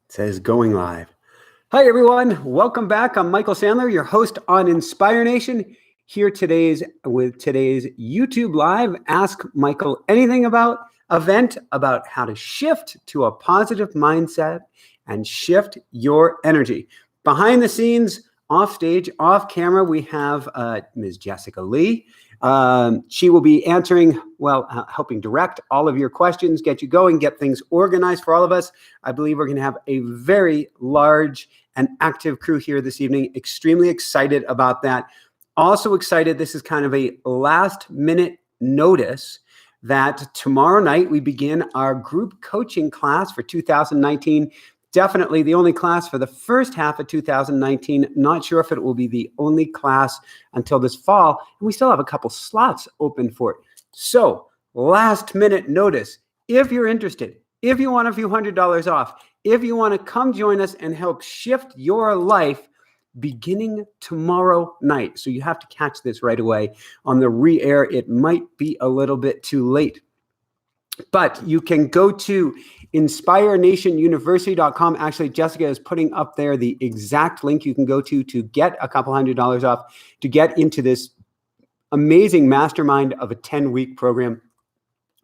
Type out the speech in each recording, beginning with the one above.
It says going live. Hi, everyone. Welcome back. I'm Michael Sandler, your host on Inspire Nation. Here with today's YouTube Live, Ask Michael Anything About event about how to shift to a positive mindset and shift your energy. Behind the scenes, off stage, off camera, we have Ms. Jessica Lee. She will be answering, helping direct all of your questions, get you going, get things organized for all of us. I believe we're going to have a very large and active crew here this evening. Extremely excited about that. Also excited, this is kind of a last minute notice that tomorrow night we begin our group coaching class for 2019. Definitely the only class for the first half of 2019. Not sure if it will be the only class until this fall. And we still have a couple slots open for it. So last minute notice, if you're interested, if you want a few $100s off, if you want to come join us and help shift your life beginning tomorrow night. So you have to catch this right away on the re-air. It might be a little bit too late. But you can go to inspirenationuniversity.com. Actually, Jessica is putting up there the exact link you can go to get a couple $100s off, to get into this amazing mastermind of a 10-week program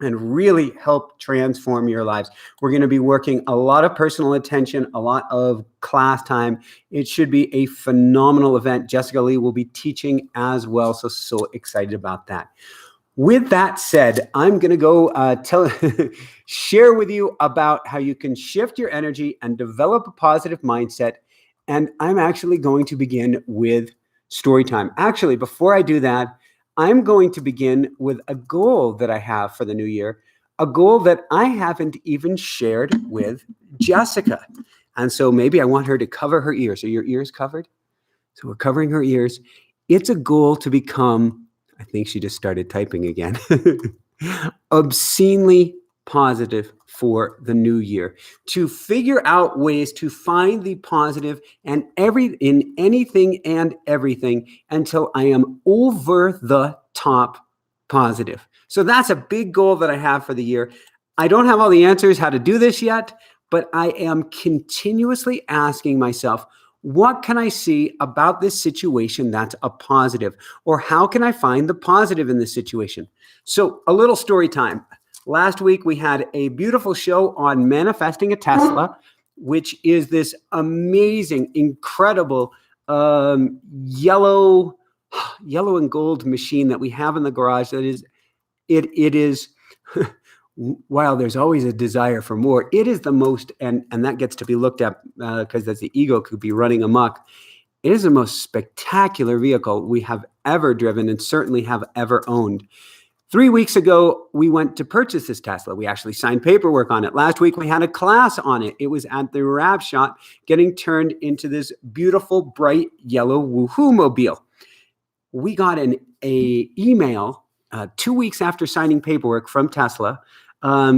and really help transform your lives. We're going to be working a lot of personal attention, a lot of class time. It should be a phenomenal event. Jessica Lee will be teaching as well. So excited about that. With that said, I'm going to go share with you about how you can shift your energy and develop a positive mindset. And I'm actually going to begin with story time. Actually, before I do that, I'm going to begin with a goal that I have for the new year, a goal that I haven't even shared with Jessica. And so maybe I want her to cover her ears. Are your ears covered? So we're covering her ears. It's a goal to become, I think she just started typing again, obscenely positive for the new year, to figure out ways to find the positive in anything and everything until I am over the top positive. So that's a big goal that I have for the year. I don't have all the answers how to do this yet, but I am continuously asking myself, what can I see about this situation that's a positive? Or how can I find the positive in this situation? So a little story time. Last week, we had a beautiful show on manifesting a Tesla, which is this amazing, incredible yellow and gold machine that we have in the garage. That is, it is, while there's always a desire for more, it is the most, and that gets to be looked at because that's the ego could be running amok. It is the most spectacular vehicle we have ever driven and certainly have ever owned. 3 weeks ago, we went to purchase this Tesla. We actually signed paperwork on it. Last week, we had a class on it. It was at the wrap shop getting turned into this beautiful, bright yellow woohoo mobile. We got an email 2 weeks after signing paperwork from Tesla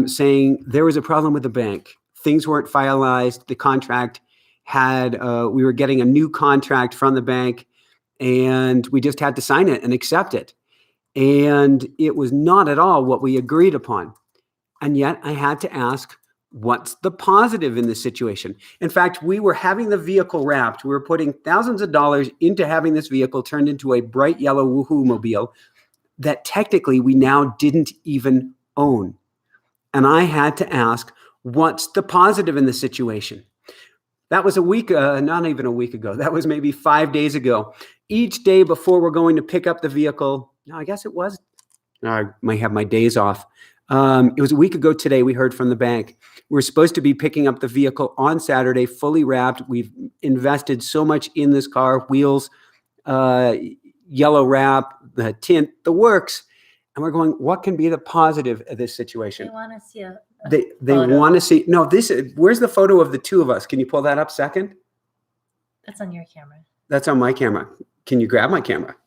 saying there was a problem with the bank. Things weren't finalized. The contract we were getting a new contract from the bank, and we just had to sign it and accept it. And it was not at all what we agreed upon. And yet I had to ask, what's the positive in this situation? In fact, we were having the vehicle wrapped. We were putting thousands of dollars into having this vehicle turned into a bright yellow woohoo mobile that technically we now didn't even own. And I had to ask, what's the positive in the situation? That was not even a week ago. That was maybe 5 days ago. Each day before we're going to pick up the vehicle, no, I guess it was, I might have my days off. It was a week ago today, we heard from the bank. We're supposed to be picking up the vehicle on Saturday, fully wrapped. We've invested so much in this car, wheels, yellow wrap, the tint, the works. And we're going, what can be the positive of this situation? They want to see They want to see, no, where's the photo of the two of us? Can you pull that up second? That's on your camera. That's on my camera. Can you grab my camera?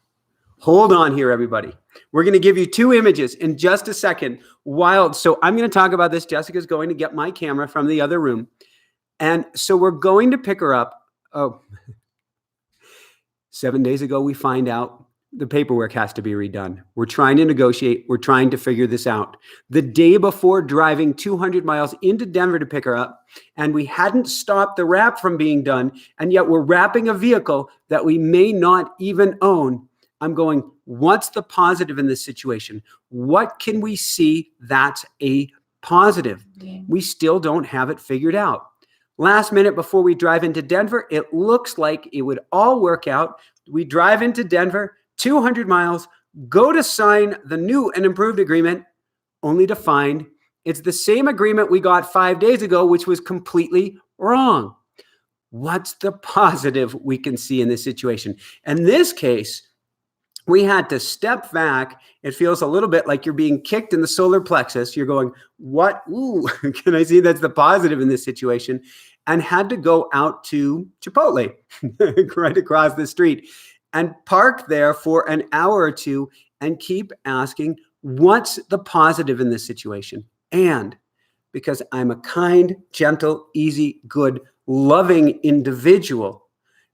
Hold on here, everybody. We're going to give you two images in just a second. So I'm going to talk about this. Jessica's going to get my camera from the other room. And so we're going to pick her up. 7 days ago, we find out the paperwork has to be redone. We're trying to negotiate. We're trying to figure this out. The day before driving 200 miles into Denver to pick her up, and we hadn't stopped the wrap from being done, and yet we're wrapping a vehicle that we may not even own. I'm going, what's the positive in this situation? What can we see that's a positive? We still don't have it figured out. Last minute before we drive into Denver, it looks like it would all work out. We drive into Denver, 200 miles, go to sign the new and improved agreement, only to find it's the same agreement we got 5 days ago, which was completely wrong. What's the positive we can see in this situation? In this case, we had to step back. It feels a little bit like you're being kicked in the solar plexus. You're going, what? Ooh, can I see that's the positive in this situation? And had to go out to Chipotle right across the street and park there for an hour or two and keep asking, what's the positive in this situation? And because I'm a kind, gentle, easy, good, loving individual,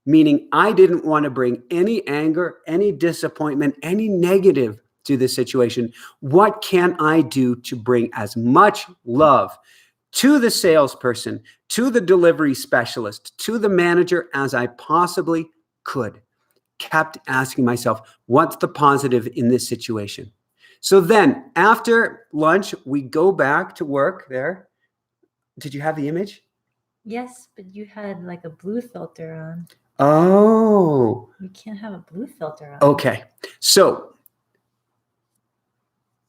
meaning I didn't want to bring any anger, any disappointment, any negative to this situation. What can I do to bring as much love to the salesperson, to the delivery specialist, to the manager as I possibly could? Kept asking myself, what's the positive in this situation? So then after lunch, we go back to work there. Did you have the image? Yes, but you had like a blue filter on. Oh. You can't have a blue filter on. Okay. So,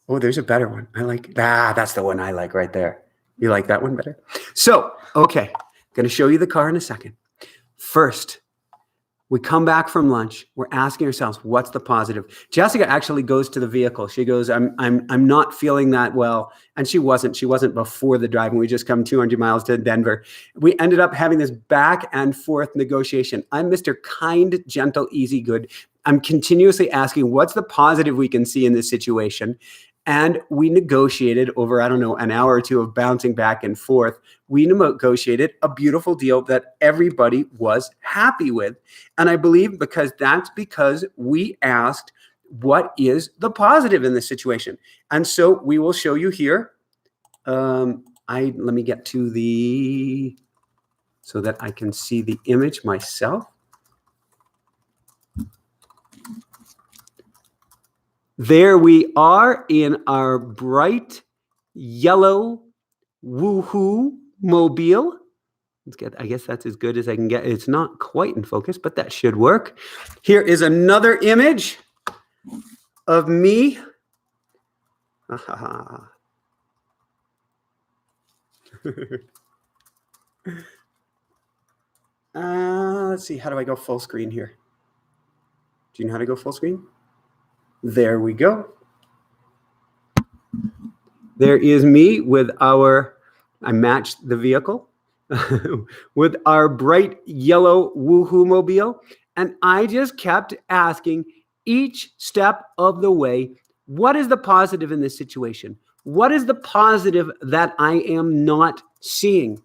there's a better one. I like, that's the one I like right there. You like that one better? So, okay. Going to show you the car in a second. First, we come back from lunch. We're asking ourselves, what's the positive? Jessica actually goes to the vehicle. She goes, I'm not feeling that well. And she wasn't. She wasn't before the drive. And we just come 200 miles to Denver. We ended up having this back and forth negotiation. I'm Mr. Kind, Gentle, Easy, Good. I'm continuously asking, what's the positive we can see in this situation? And we negotiated over, I don't know, an hour or two of bouncing back and forth. We negotiated a beautiful deal that everybody was happy with. And I believe because we asked, what is the positive in this situation? And so we will show you here. Let me get to so that I can see the image myself. There we are in our bright yellow woohoo mobile. I guess that's as good as I can get. It's not quite in focus, but that should work. Here is another image of me. Let's see. How do I go full screen here? Do you know how to go full screen? There we go. There is me with I matched the vehicle with our bright yellow woohoo mobile. And I just kept asking each step of the way, what is the positive in this situation? What is the positive that I am not seeing?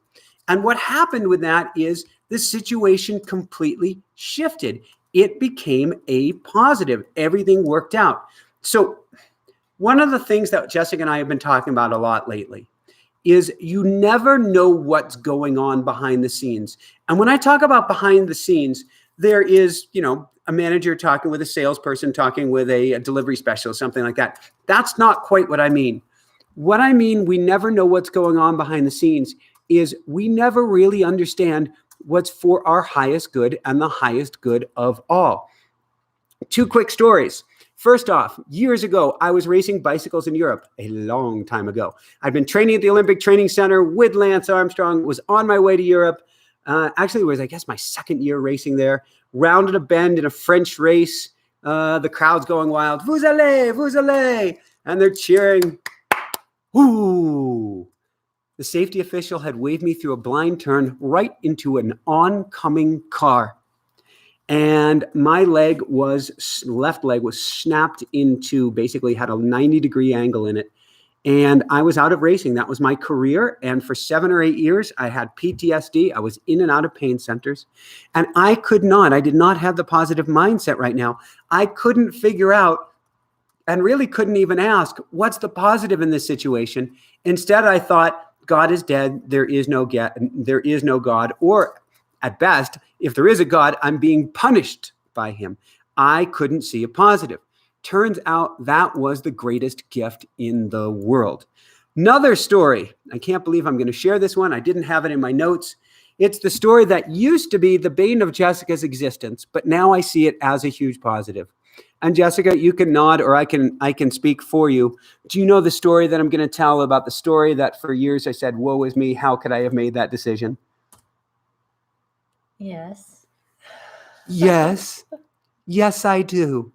And what happened with that is the situation completely shifted. It became a positive. Everything worked out. So one of the things that Jessica and I have been talking about a lot lately is you never know what's going on behind the scenes. And when I talk about behind the scenes, there is, a manager talking with a salesperson, talking with a delivery specialist, something like that. That's not quite what I mean. What I mean, we never know what's going on behind the scenes is we never really understand what's for our highest good and the highest good of all. Two quick stories. First off, years ago, I was racing bicycles in Europe a long time ago. I'd been training at the Olympic Training Center with Lance Armstrong, was on my way to Europe. Actually, it was, I guess, my second year racing there. Rounded a bend in a French race. The crowd's going wild. Vous allez, vous allez. And they're cheering. Ooh. The safety official had waved me through a blind turn right into an oncoming car. And my left leg was snapped into, basically had a 90-degree angle in it. And I was out of racing. That was my career. And for 7 or 8 years, I had PTSD. I was in and out of pain centers. And I did not have the positive mindset right now. I couldn't figure out and really couldn't even ask, what's the positive in this situation? Instead, I thought, God is dead. There is no God. Or at best, if there is a God, I'm being punished by him. I couldn't see a positive. Turns out that was the greatest gift in the world. Another story. I can't believe I'm going to share this one. I didn't have it in my notes. It's the story that used to be the bane of Jessica's existence, but now I see it as a huge positive. And Jessica, you can nod, or I can speak for you. Do you know the story that I'm going to tell about the story that for years I said, woe is me, how could I have made that decision? Yes. Yes. Yes, I do.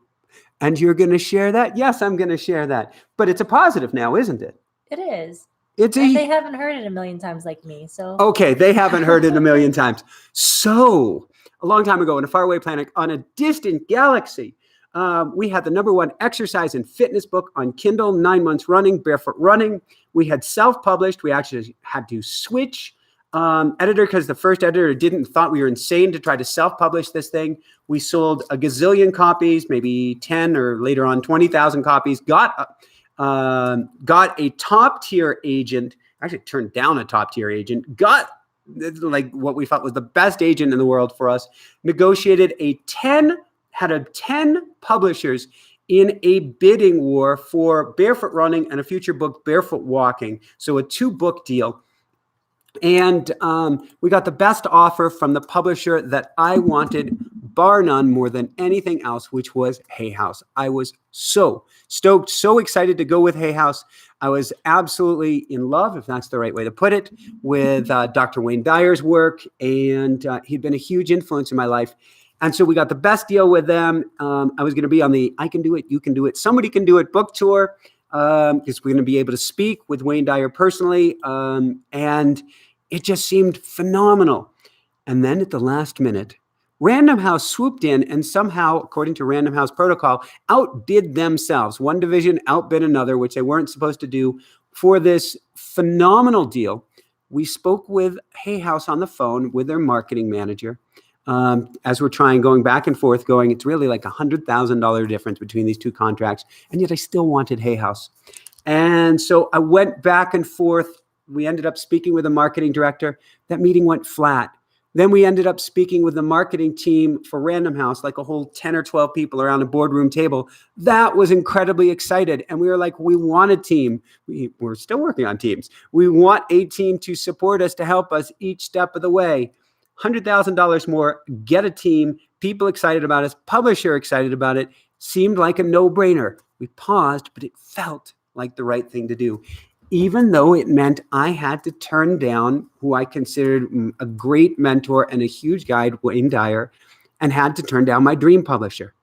And you're going to share that? Yes, I'm going to share that. But it's a positive now, isn't it? It is. And they haven't heard it a million times like me. So okay, they haven't heard it a million times. So a long time ago in a faraway planet on a distant galaxy, we had the #1 exercise and fitness book on Kindle, 9 months running, barefoot running. We had self-published. We actually had to switch editor because the first editor thought we were insane to try to self-publish this thing. We sold a gazillion copies, maybe 10 or later on 20,000 copies. Got a top-tier agent. Actually turned down a top-tier agent. Got like what we thought was the best agent in the world for us. Negotiated had 10 publishers in a bidding war for barefoot running and a future book, barefoot walking. So a 2-book deal. And we got the best offer from the publisher that I wanted, bar none, more than anything else, which was Hay House. I was so stoked, so excited to go with Hay House. I was absolutely in love, if that's the right way to put it, with Dr. Wayne Dyer's work. And he'd been a huge influence in my life. And so we got the best deal with them. I was going to be on the I Can Do It, You Can Do It, Somebody Can Do It book tour. Because we're going to be able to speak with Wayne Dyer personally. And it just seemed phenomenal. And then at the last minute, Random House swooped in and somehow, according to Random House protocol, outbid themselves. One division outbid another, which they weren't supposed to do, for this phenomenal deal. We spoke with Hay House on the phone with their marketing manager. As we're going back and forth, it's really like $100,000 difference between these 2 contracts. And yet I still wanted Hay House. And so I went back and forth. We ended up speaking with the marketing director. That meeting went flat. Then we ended up speaking with the marketing team for Random House, like a whole 10 or 12 people around a boardroom table. That was incredibly excited. And we were like, we want a team. We're still working on teams. We want a team to support us, to help us each step of the way. $100,000 more, get a team, people excited about us, publisher excited about it. Seemed like a no-brainer. We paused, but it felt like the right thing to do, even though it meant I had to turn down who I considered a great mentor and a huge guide, Wayne Dyer, and had to turn down my dream publisher.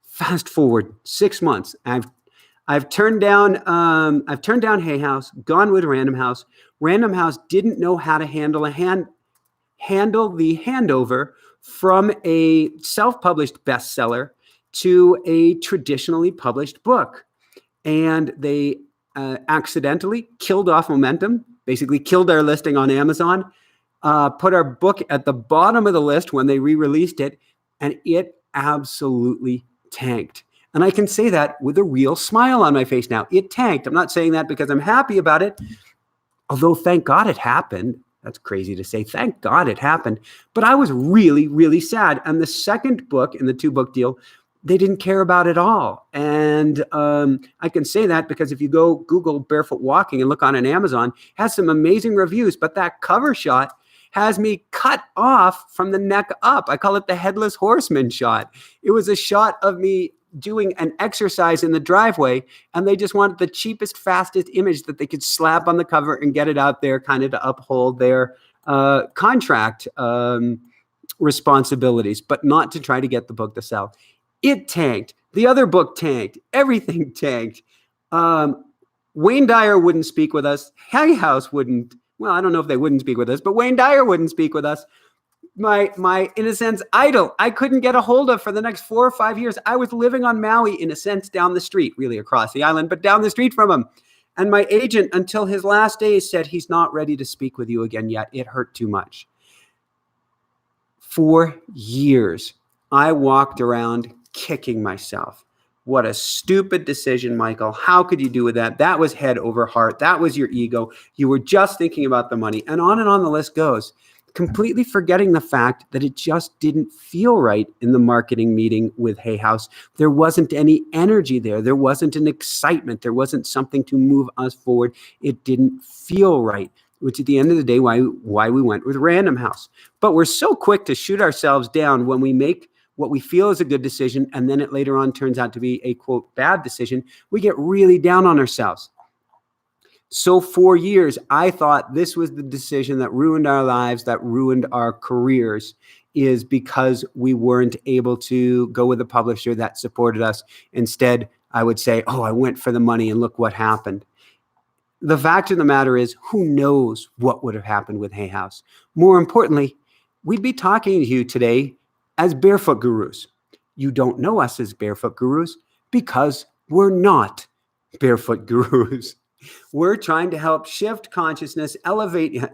Fast forward 6 months, I've turned down Hay House, gone with Random House. Random House didn't know how to handle the handover from a self-published bestseller to a traditionally published book. And they accidentally killed off momentum, basically killed our listing on Amazon, put our book at the bottom of the list when they re-released it, and it absolutely tanked. And I can say that with a real smile on my face now. It tanked. I'm not saying that because I'm happy about it, although thank God it happened. That's crazy to say. Thank God it happened. But I was really, really sad. And the second book in the 2-book deal, they didn't care about at all. And I can say that because if you go Google barefoot walking and look on an Amazon, it has some amazing reviews. But that cover shot has me cut off from the neck up. I call it the headless horseman shot. It was a shot of me doing an exercise in the driveway, and they just wanted the cheapest, fastest image that they could slap on the cover and get it out there kind of to uphold their contract responsibilities, but not to try to get the book to sell. It tanked. The other book tanked. Everything tanked. Wayne Dyer wouldn't speak with us. Hay House wouldn't. Well, I don't know if they wouldn't speak with us, but Wayne Dyer wouldn't speak with us. My, in a sense, idol, I couldn't get a hold of for the next 4 or 5 years. I was living on Maui, in a sense, down the street, really across the island, but down the street from him. And my agent, until his last days, said he's not ready to speak with you again yet. It hurt too much. For years, I walked around kicking myself. What a stupid decision, Michael. How could you do that? That was head over heart. That was your ego. You were just thinking about the money. And on the list goes, completely forgetting the fact that it just didn't feel right in the marketing meeting with Hay House. There wasn't any energy there. There wasn't an excitement. There wasn't something to move us forward. It didn't feel right, which at the end of the day, why we went with Random House. But we're so quick to shoot ourselves down when we make what we feel is a good decision, and then it later on turns out to be a, quote, bad decision. We get really down on ourselves. So for years, I thought this was the decision that ruined our lives, that ruined our careers, is because we weren't able to go with a publisher that supported us. Instead, I would say, oh, I went for the money and look what happened. The fact of the matter is, who knows what would have happened with Hay House? More importantly, we'd be talking to you today as barefoot gurus. You don't know us as barefoot gurus because we're not barefoot gurus. We're trying to help shift consciousness, elevate,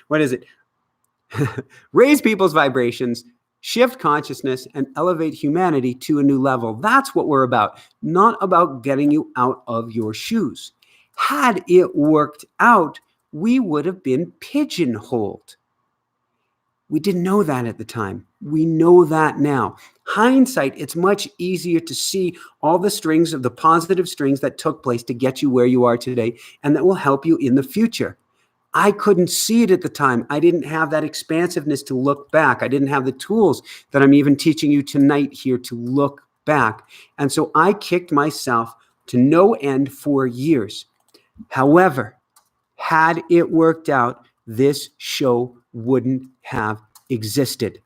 what is it? Raise people's vibrations, shift consciousness, and elevate humanity to a new level. That's what we're about, not about getting you out of your shoes. Had it worked out, we would have been pigeonholed. We didn't know that at the time. We know that now. Hindsight, it's much easier to see all the strings of the positive strings that took place to get you where you are today, and that will help you in the future. I couldn't see it at the time. I didn't have that expansiveness to look back. I didn't have the tools that I'm even teaching you tonight here to look back. And so I kicked myself to no end for years. However, had it worked out, this show wouldn't have existed.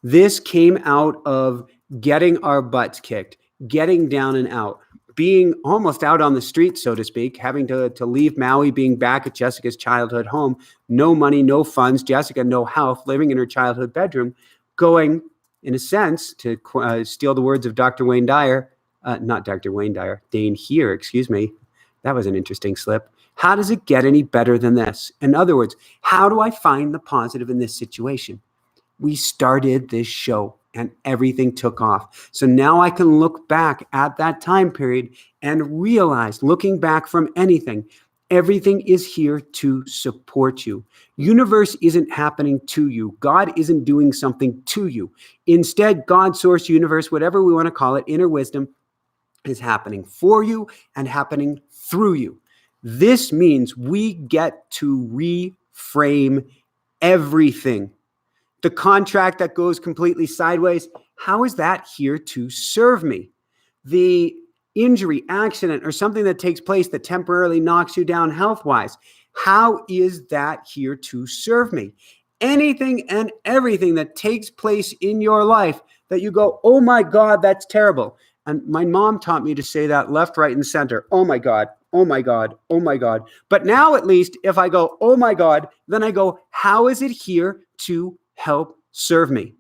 This came out of getting our butts kicked, getting down and out, being almost out on the street, so to speak, having to leave Maui, being back at Jessica's childhood home, no money, no funds, Jessica, no health, living in her childhood bedroom, going, in a sense, to steal the words of Dr. Wayne Dyer, not Dr. Wayne Dyer, Dane Here, excuse me. That was an interesting slip. How does it get any better than this? In other words, how do I find the positive in this situation? We started this show and everything took off. So now I can look back at that time period and realize, looking back from anything, everything is here to support you. Universe isn't happening to you. God isn't doing something to you. Instead, God, source, universe, whatever we want to call it, inner wisdom, is happening for you and happening through you. This means we get to reframe everything. The contract that goes completely sideways, how is that here to serve me? The injury, accident, or something that takes place that temporarily knocks you down health-wise, how is that here to serve me? Anything and everything that takes place in your life that you go, oh my God, that's terrible. And my mom taught me to say that left, right, and center. Oh my God, oh my God, oh my God. But now at least if I go, oh my God, then I go, how is it here to help serve me?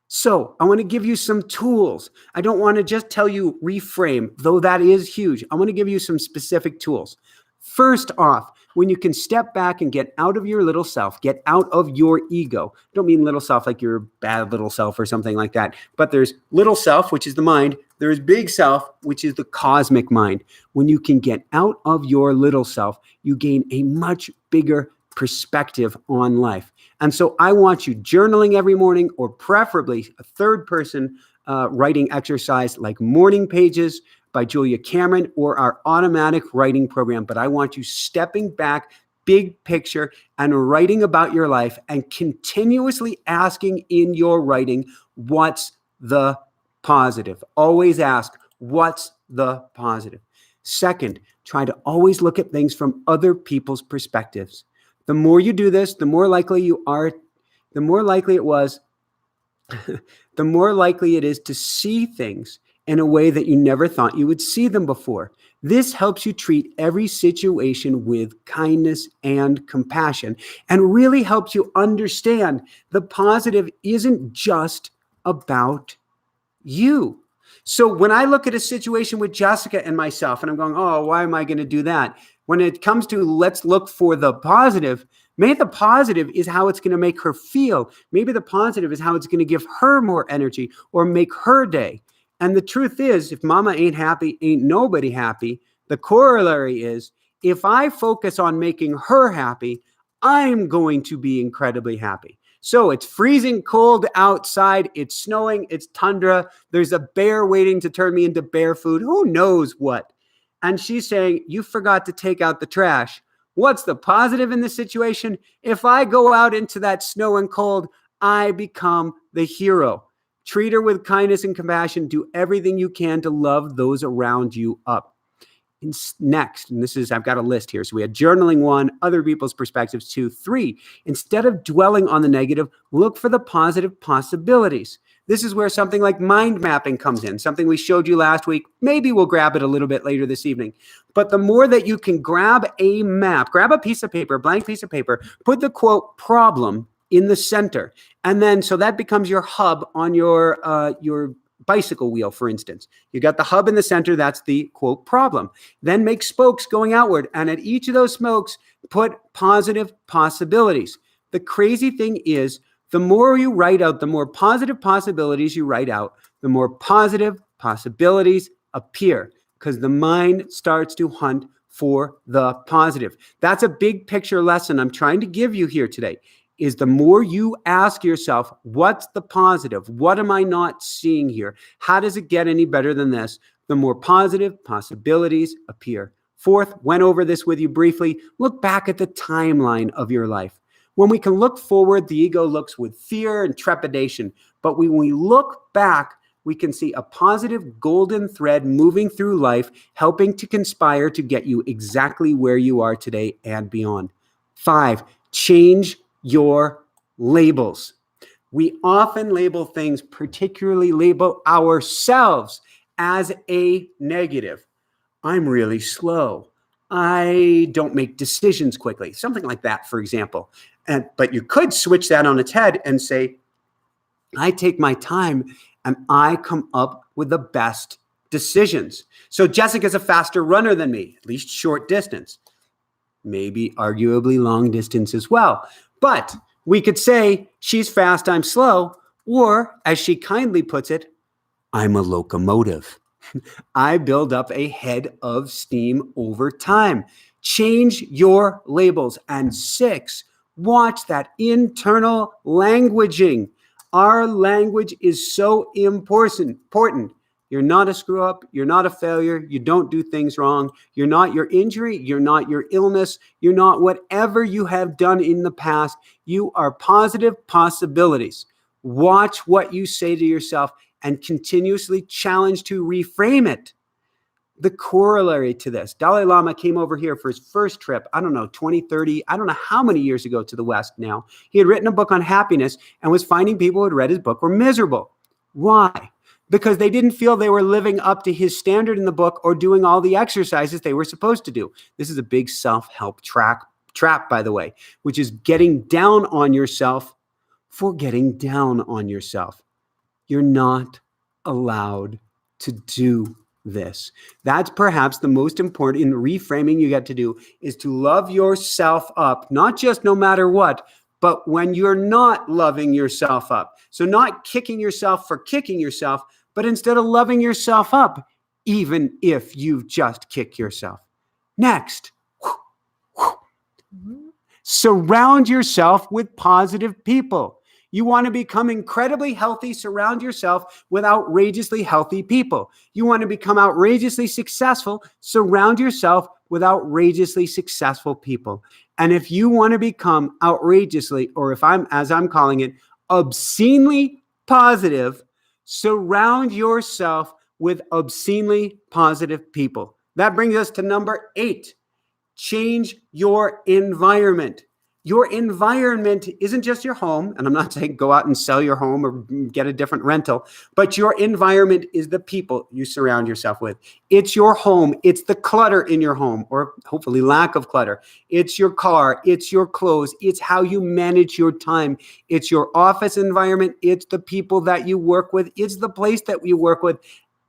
So I want to give you some tools. I don't want to just tell you reframe, though that is huge. I want to give you some specific tools. First off, when you can step back and get out of your little self, get out of your ego. I don't mean little self like your bad little self or something like that, but there's little self, which is the mind. There's big self, which is the cosmic mind. When you can get out of your little self, you gain a much bigger perspective on life. And so I want you journaling every morning, or preferably a third person writing exercise like Morning Pages by Julia Cameron, or our automatic writing program. But I want you stepping back, big picture, and writing about your life and continuously asking in your writing, what's the positive? Always ask, what's the positive? Second, try to always look at things from other people's perspectives. The more you do this, the more likely it is to see things in a way that you never thought you would see them before. This helps you treat every situation with kindness and compassion, and really helps you understand the positive isn't just about you. So when I look at a situation with Jessica and myself, and I'm going, oh, why am I going to do that? When it comes to let's look for the positive, maybe the positive is how it's going to make her feel. Maybe the positive is how it's going to give her more energy or make her day. And the truth is, if mama ain't happy, ain't nobody happy. The corollary is, if I focus on making her happy, I'm going to be incredibly happy. So it's freezing cold outside. It's snowing. It's tundra. There's a bear waiting to turn me into bear food. Who knows what? And she's saying, you forgot to take out the trash. What's the positive in this situation? If I go out into that snow and cold, I become the hero. Treat her with kindness and compassion. Do everything you can to love those around you up. Next, and this is, I've got a list here. So we had journaling 1, other people's perspectives 2, 3. Instead of dwelling on the negative, look for the positive possibilities. This is where something like mind mapping comes in, something we showed you last week. Maybe we'll grab it a little bit later this evening. But the more that you can grab a map, grab a piece of paper, a blank piece of paper, put the quote problem in the center. And then, so that becomes your hub on your bicycle wheel, for instance. You got the hub in the center, that's the quote problem. Then make spokes going outward, and at each of those spokes, put positive possibilities. The crazy thing is, the more you write out, the more positive possibilities you write out, the more positive possibilities appear, because the mind starts to hunt for the positive. That's a big picture lesson I'm trying to give you here today. Is the more you ask yourself, what's the positive? What am I not seeing here? How does it get any better than this? The more positive possibilities appear. Fourth, went over this with you briefly. Look back at the timeline of your life. When we can look forward, the ego looks with fear and trepidation. But when we look back, we can see a positive golden thread moving through life, helping to conspire to get you exactly where you are today and beyond. 5, change your labels. We often label things, particularly label ourselves as a negative. I'm really slow. I don't make decisions quickly. Something like that, for example. But you could switch that on its head and say, I take my time and I come up with the best decisions. So Jessica's a faster runner than me, at least short distance. Maybe arguably long distance as well. But we could say she's fast, I'm slow, or as she kindly puts it, I'm a locomotive. I build up a head of steam over time. Change your labels. And 6, watch that internal languaging. Our language is so important. You're not a screw up. You're not a failure. You don't do things wrong. You're not your injury. You're not your illness. You're not whatever you have done in the past. You are positive possibilities. Watch what you say to yourself and continuously challenge to reframe it. The corollary to this, Dalai Lama came over here for his first trip, 20, 30, I don't know how many years ago to the West now. He had written a book on happiness and was finding people who had read his book were miserable. Why? Because they didn't feel they were living up to his standard in the book or doing all the exercises they were supposed to do. This is a big self-help trap, by the way, which is getting down on yourself for getting down on yourself. You're not allowed to do this. That's perhaps the most important in reframing you get to do is to love yourself up, not just no matter what, but when you're not loving yourself up. So not kicking yourself for kicking yourself, but instead of loving yourself up, even if you've just kicked yourself. Next, surround yourself with positive people. You want to become incredibly healthy, surround yourself with outrageously healthy people. You want to become outrageously successful, surround yourself with outrageously successful people. And if you want to become outrageously, or if as I'm calling it, obscenely positive, surround yourself with obscenely positive people. That brings us to number 8. Change your environment. Your environment isn't just your home, and I'm not saying go out and sell your home or get a different rental, but your environment is the people you surround yourself with. It's your home. It's the clutter in your home, or hopefully lack of clutter. It's your car. It's your clothes. It's how you manage your time. It's your office environment. It's the people that you work with. It's the place that you work with.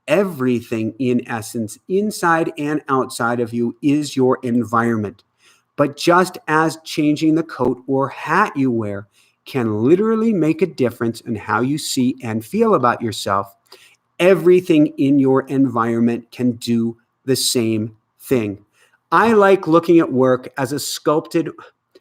Everything, in essence, inside and outside of you, is your environment. But just as changing the coat or hat you wear can literally make a difference in how you see and feel about yourself, everything in your environment can do the same thing. I like looking at work as a sculpted,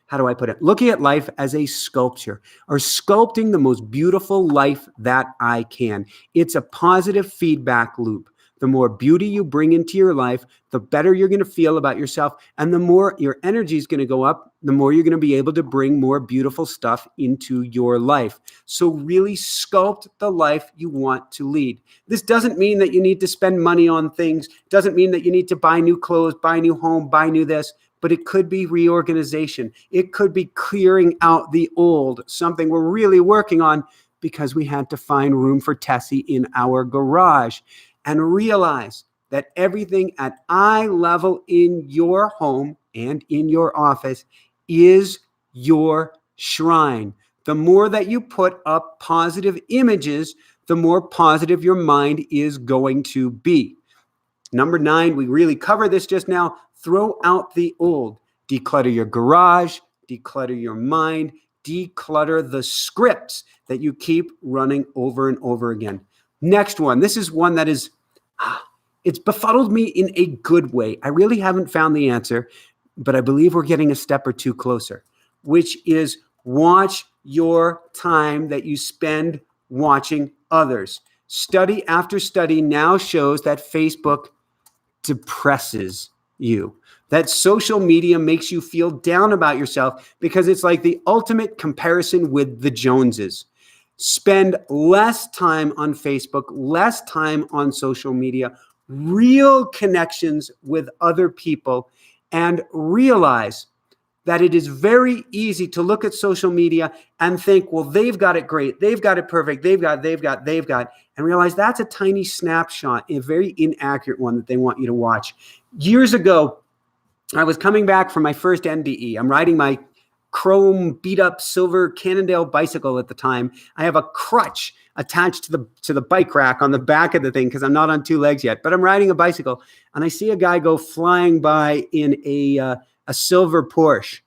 how do I put it? Looking at life as a sculpture, or sculpting the most beautiful life that I can. It's a positive feedback loop. The more beauty you bring into your life, the better you're going to feel about yourself. And the more your energy is going to go up, the more you're going to be able to bring more beautiful stuff into your life. So really sculpt the life you want to lead. This doesn't mean that you need to spend money on things. Doesn't mean that you need to buy new clothes, buy a new home, buy new this. But it could be reorganization. It could be clearing out the old, something we're really working on because we had to find room for Tessie in our garage. And realize that everything at eye level in your home and in your office is your shrine. The more that you put up positive images, the more positive your mind is going to be. Number 9, we really covered this just now. Throw out the old. Declutter your garage, declutter your mind, declutter the scripts that you keep running over and over again. Next one. This is one that is, it's befuddled me in a good way. I really haven't found the answer, but I believe we're getting a step or two closer, which is watch your time that you spend watching others. Study after study now shows that Facebook depresses you, that social media makes you feel down about yourself because it's like the ultimate comparison with the Joneses. Spend less time on Facebook, less time on social media, real connections with other people, and realize that it is very easy to look at social media and think, well, they've got it great. They've got it perfect. They've got, and realize that's a tiny snapshot, a very inaccurate one that they want you to watch. Years ago, I was coming back from my first NDE. I'm riding my chrome beat up silver Cannondale bicycle at the time. I have a crutch attached to the bike rack on the back of the thing because I'm not on 2 legs yet, but I'm riding a bicycle and I see a guy go flying by in a silver Porsche.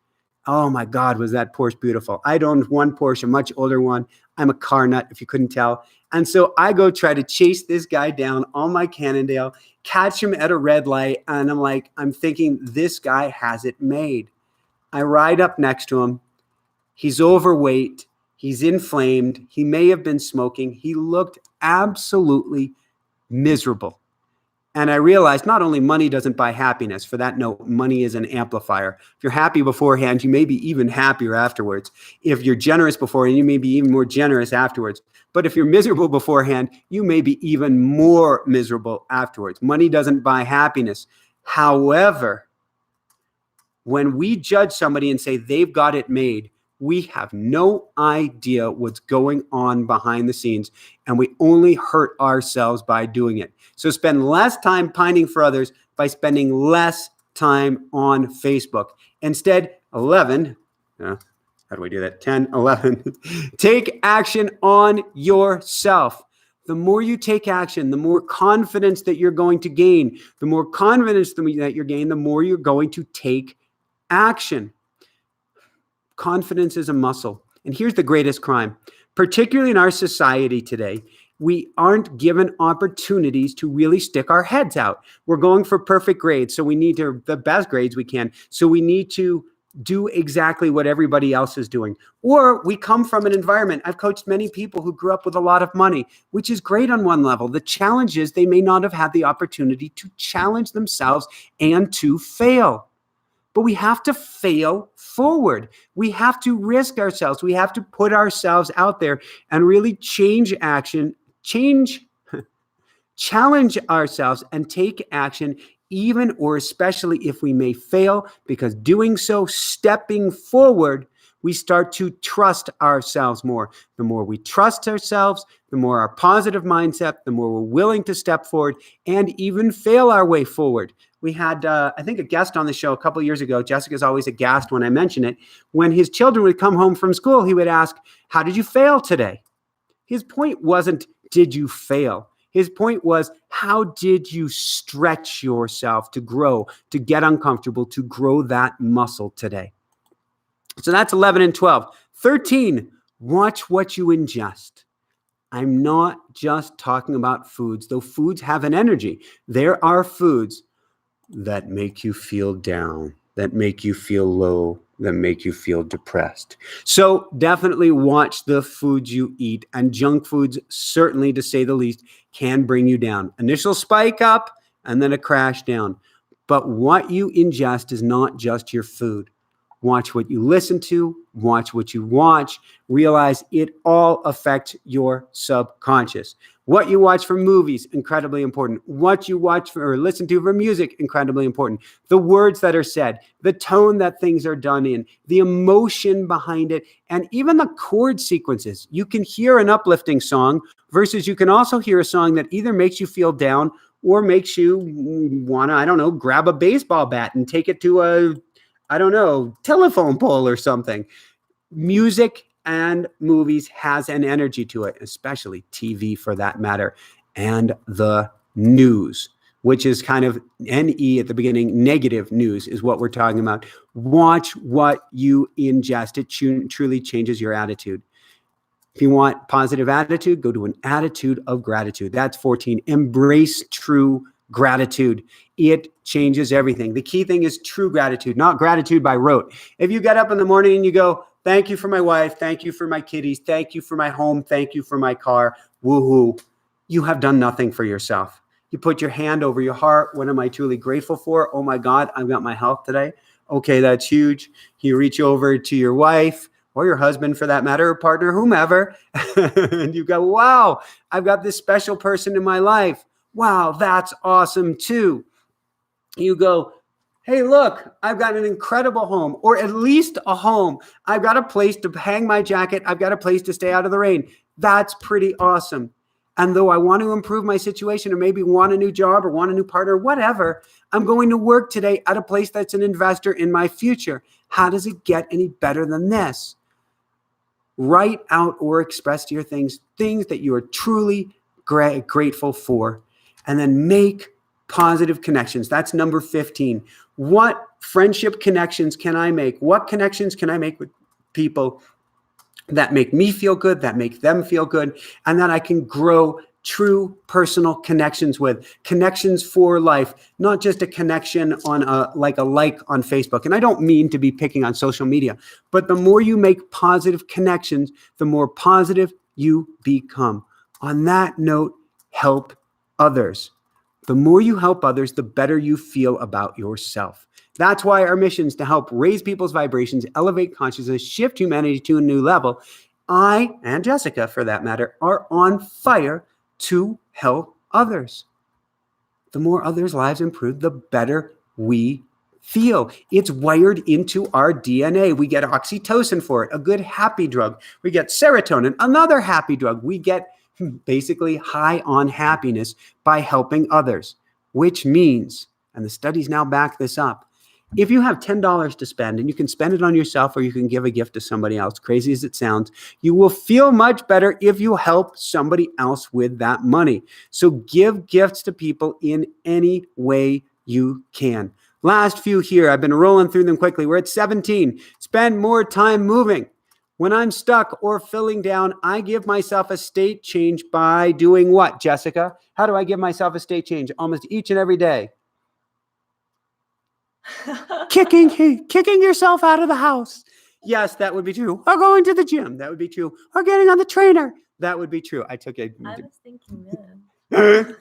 Oh my God, was that Porsche beautiful. I'd owned one Porsche, a much older one. I'm a car nut, if you couldn't tell. And so I go try to chase this guy down on my Cannondale, catch him at a red light. And I'm thinking, this guy has it made. I ride up next to him. He's overweight. He's inflamed. He may have been smoking. He looked absolutely miserable. And I realized not only money doesn't buy happiness. For that note, money is an amplifier. If you're happy beforehand, you may be even happier afterwards. If you're generous beforehand, you may be even more generous afterwards. But if you're miserable beforehand, you may be even more miserable afterwards. Money doesn't buy happiness. However, when we judge somebody and say they've got it made, we have no idea what's going on behind the scenes, and we only hurt ourselves by doing it. So spend less time pining for others by spending less time on Facebook. Instead, 11, how do we do that? 10, 11, take action on yourself. The more you take action, the more confidence that you're going to gain. The more confidence that you're gaining, the more you're going to take action. Confidence is a muscle. And here's the greatest crime. Particularly in our society today, we aren't given opportunities to really stick our heads out. We're going for perfect grades, so we need the best grades we can. So we need to do exactly what everybody else is doing. Or we come from an environment. I've coached many people who grew up with a lot of money, which is great on one level. The challenge is they may not have had the opportunity to challenge themselves and to fail. But we have to fail forward. We have to risk ourselves. We have to put ourselves out there and really challenge ourselves and take action, even or especially if we may fail, because doing so, stepping forward, we start to trust ourselves more. The more we trust ourselves, the more our positive mindset, the more we're willing to step forward and even fail our way forward. We had, I think, a guest on the show a couple of years ago. Jessica's always aghast when I mention it. When his children would come home from school, he would ask, how did you fail today? His point wasn't, did you fail? His point was, how did you stretch yourself to grow, to get uncomfortable, to grow that muscle today? So that's 11 and 12. 13, watch what you ingest. I'm not just talking about foods, though foods have an energy. There are foods that make you feel down, that make you feel low, that make you feel depressed. So definitely watch the foods you eat, and junk foods, certainly to say the least, can bring you down. Initial spike up and then a crash down. But what you ingest is not just your food. Watch what you listen to, watch what you watch, realize it all affects your subconscious. What you watch from movies, incredibly important. What you watch or listen to from music, incredibly important. The words that are said, the tone that things are done in, the emotion behind it, and even the chord sequences. You can hear an uplifting song versus you can also hear a song that either makes you feel down or makes you want to, grab a baseball bat and take it to a telephone pole or something. Music and movies has an energy to it, especially TV for that matter, and the news, which is kind of NE at the beginning. Negative news is what we're talking about. Watch what you ingest. It truly changes your attitude. If you want positive attitude, go to an attitude of gratitude. That's 14. Embrace true gratitude. It changes everything. The key thing is true gratitude, not gratitude by rote. If you get up in the morning and you go, thank you for my wife, thank you for my kitties, thank you for my home, thank you for my car, woohoo, you have done nothing for yourself. You put your hand over your heart. What am I truly grateful for? Oh my God, I've got my health today. Okay, that's huge. You reach over to your wife or your husband for that matter, or partner, whomever, and you go, wow, I've got this special person in my life. Wow, that's awesome too. You go, hey, look, I've got an incredible home, or at least a home. I've got a place to hang my jacket. I've got a place to stay out of the rain. That's pretty awesome. And though I want to improve my situation or maybe want a new job or want a new partner, whatever, I'm going to work today at a place that's an investor in my future. How does it get any better than this? Write out or express to your things that you are truly grateful for, and then make positive connections. That's number 15. What friendship connections can I make? What connections can I make with people that make me feel good, that make them feel good, and that I can grow true personal connections with, connections for life, not just a connection on a like on Facebook. And I don't mean to be picking on social media, but the more you make positive connections, the more positive you become. On that note, help others. The more you help others, the better you feel about yourself. That's why our mission is to help raise people's vibrations, elevate consciousness, shift humanity to a new level. I, and Jessica for that matter, are on fire to help others. The more others' lives improve, the better we feel. It's wired into our DNA. We get oxytocin for it, a good happy drug. We get serotonin, another happy drug. We get basically high on happiness by helping others, which means, and the studies now back this up, if you have $10 to spend and you can spend it on yourself or you can give a gift to somebody else, crazy as it sounds, you will feel much better if you help somebody else with that money. So give gifts to people in any way you can. Last few here, I've been rolling through them quickly. We're at 17. Spend more time moving. When I'm stuck or feeling down, I give myself a state change by doing what, Jessica? How do I give myself a state change? Almost each and every day. Kicking yourself out of the house. Yes, that would be true. Or going to the gym. That would be true. Or getting on the trainer. That would be true. I was thinking that.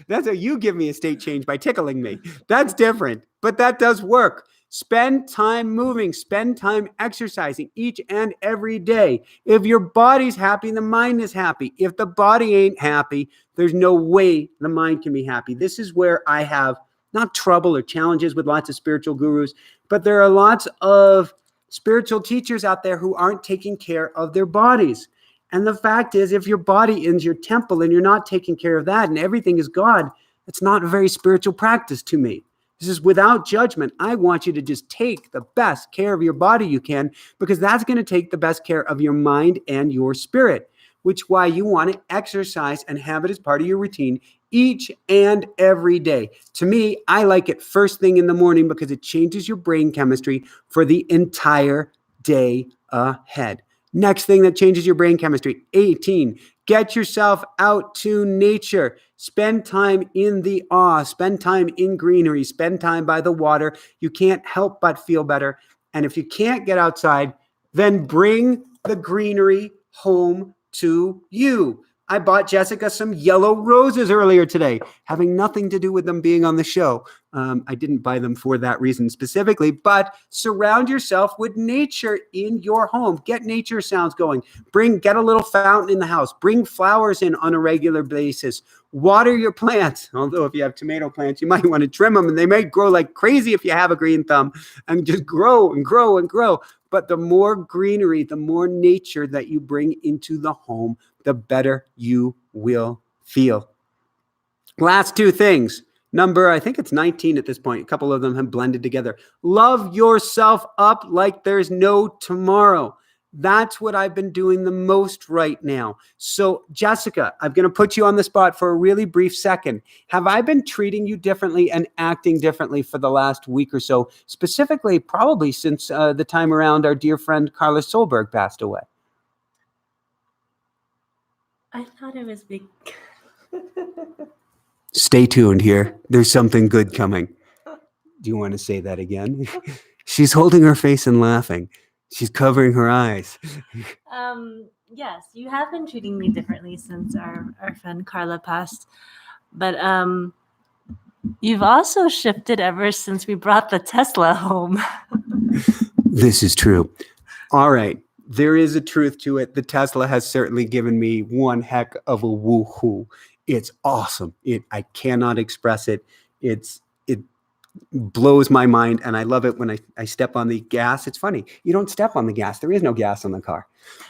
That's how you give me a state change, by tickling me. That's different, but that does work. Spend time moving, spend time exercising each and every day. If your body's happy, the mind is happy. If the body ain't happy, there's no way the mind can be happy. This is where I have not trouble or challenges with lots of spiritual gurus, but there are lots of spiritual teachers out there who aren't taking care of their bodies. And the fact is, if your body is your temple and you're not taking care of that and everything is God, it's not a very spiritual practice to me. This is without judgment. I want you to just take the best care of your body you can, because that's going to take the best care of your mind and your spirit. which is why you want to exercise and have it as part of your routine each and every day. To me, I like it first thing in the morning because it changes your brain chemistry for the entire day ahead. Next thing that changes your brain chemistry, 18, get yourself out to nature. Spend time in the awe, spend time in greenery, spend time by the water. You can't help but feel better. And if you can't get outside, then bring the greenery home to you. I bought Jessica some yellow roses earlier today, having nothing to do with them being on the show. I didn't buy them for that reason specifically, but surround yourself with nature in your home. Get nature sounds going. Get a little fountain in the house. Bring flowers in on a regular basis. Water your plants. Although if you have tomato plants, you might want to trim them and they may grow like crazy if you have a green thumb and just grow and grow and grow. But the more greenery, the more nature that you bring into the home, the better you will feel. Last two things. Number, I think it's 19 at this point. A couple of them have blended together. Love yourself up like there's no tomorrow. That's what I've been doing the most right now. So, Jessica, I'm going to put you on the spot for a really brief second. Have I been treating you differently and acting differently for the last week or so? Specifically, probably since the time around our dear friend Carla Solberg passed away. I thought it was big. Stay tuned here. There's something good coming. Do you want to say that again? She's holding her face and laughing. She's covering her eyes. Yes, you have been treating me differently since our friend Carla passed. But you've also shifted ever since we brought the Tesla home. This is true. All right. There is a truth to it. The Tesla has certainly given me one heck of a woohoo. It's awesome. I cannot express it. It blows my mind, and I love it when I step on the gas. It's funny. You don't step on the gas. There is no gas on the car.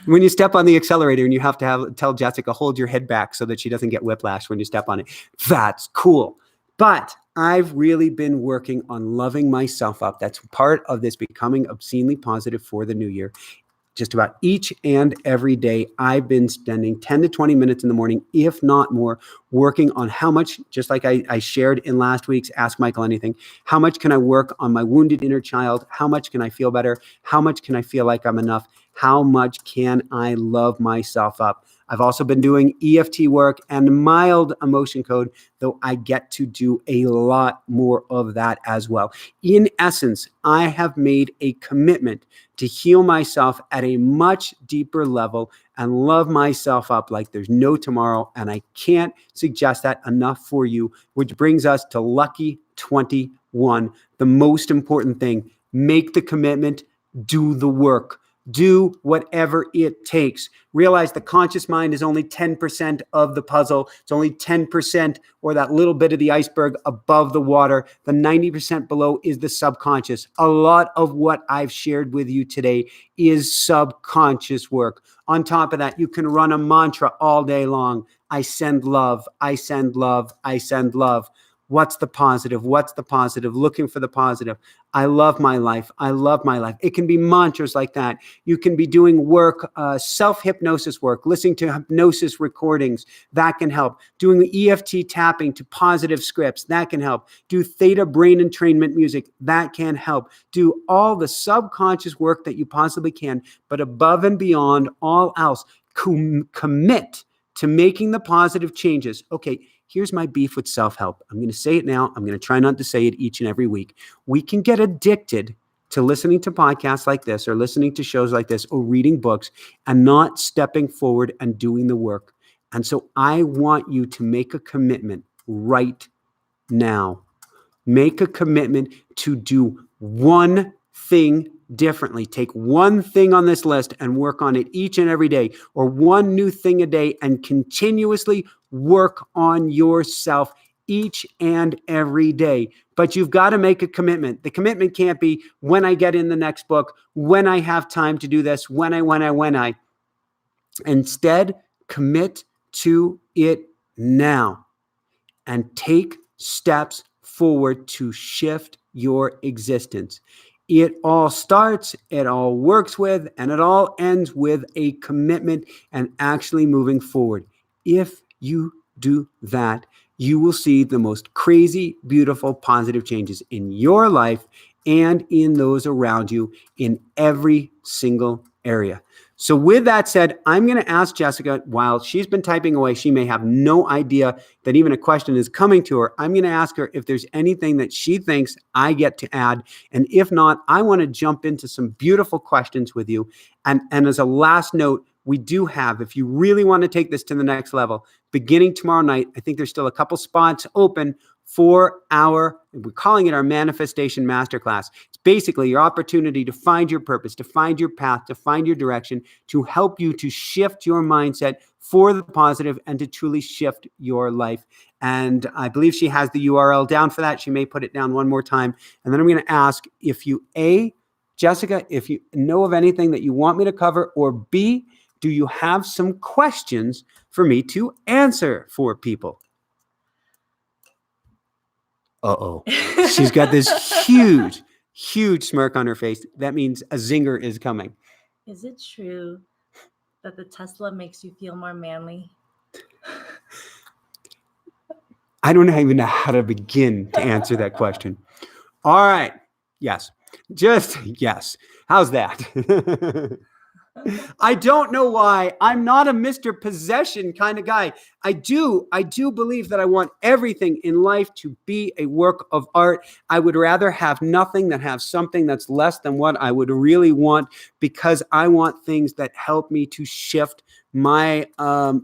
When you step on the accelerator and you have to tell Jessica, hold your head back so that she doesn't get whiplash when you step on it. That's cool. But I've really been working on loving myself up. That's part of this becoming obscenely positive for the new year. Just about each and every day, I've been spending 10 to 20 minutes in the morning, if not more, working on how much, just like I shared in last week's Ask Michael Anything, how much can I work on my wounded inner child? How much can I feel better? How much can I feel like I'm enough? How much can I love myself up? I've also been doing EFT work and mild emotion code, though I get to do a lot more of that as well. In essence, I have made a commitment to heal myself at a much deeper level and love myself up like there's no tomorrow. And I can't suggest that enough for you, which brings us to lucky 21. The most important thing, make the commitment, do the work. Do whatever it takes. Realize the conscious mind is only 10% of the puzzle. It's only 10% or that little bit of the iceberg above the water. The 90% below is the subconscious. A lot of what I've shared with you today is subconscious work. On top of that, you can run a mantra all day long. I send love. I send love. I send love. What's the positive? What's the positive? Looking for the positive. I love my life. I love my life. It can be mantras like that. You can be doing work, self-hypnosis work, listening to hypnosis recordings. That can help. Doing the EFT tapping to positive scripts. That can help. Do theta brain entrainment music. That can help. Do all the subconscious work that you possibly can, but above and beyond all else, commit to making the positive changes. Okay, here's my beef with self-help. I'm going to say it now. I'm going to try not to say it each and every week. We can get addicted to listening to podcasts like this or listening to shows like this or reading books and not stepping forward and doing the work. And so I want you to make a commitment right now. Make a commitment to do one thing differently. Take one thing on this list and work on it each and every day, or one new thing a day, and continuously work on yourself each and every day. But you've got to make a commitment. The commitment can't be when I get in the next book, when I have time to do this, when I. Instead, commit to it now and take steps forward to shift your existence. it all starts, it all works with, and it all ends with a commitment and actually moving forward. If you do that, you will see the most crazy, beautiful, positive changes in your life and in those around you in every single area. So with that said, I'm going to ask Jessica, while she's been typing away, she may have no idea that even a question is coming to her. I'm going to ask her if there's anything that she thinks I get to add. And if not, I want to jump into some beautiful questions with you. And as a last note, we do have, if you really want to take this to the next level, beginning tomorrow night, I think there's still a couple spots open for we're calling it our Manifestation Masterclass. It's basically your opportunity to find your purpose, to find your path, to find your direction, to help you to shift your mindset for the positive and to truly shift your life. And I believe she has the URL down for that. She may put it down one more time. And then I'm going to ask if you, Jessica, if you know of anything that you want me to cover, or B, do you have some questions for me to answer for people? Uh-oh. She's got this huge, huge smirk on her face. That means a zinger is coming. Is it true that the Tesla makes you feel more manly? I don't even know how to begin to answer that question. All right. Yes. Just yes. How's that? I don't know why. I'm not a Mr. Possession kind of guy. I do believe that I want everything in life to be a work of art. I would rather have nothing than have something that's less than what I would really want, because I want things that help me to shift my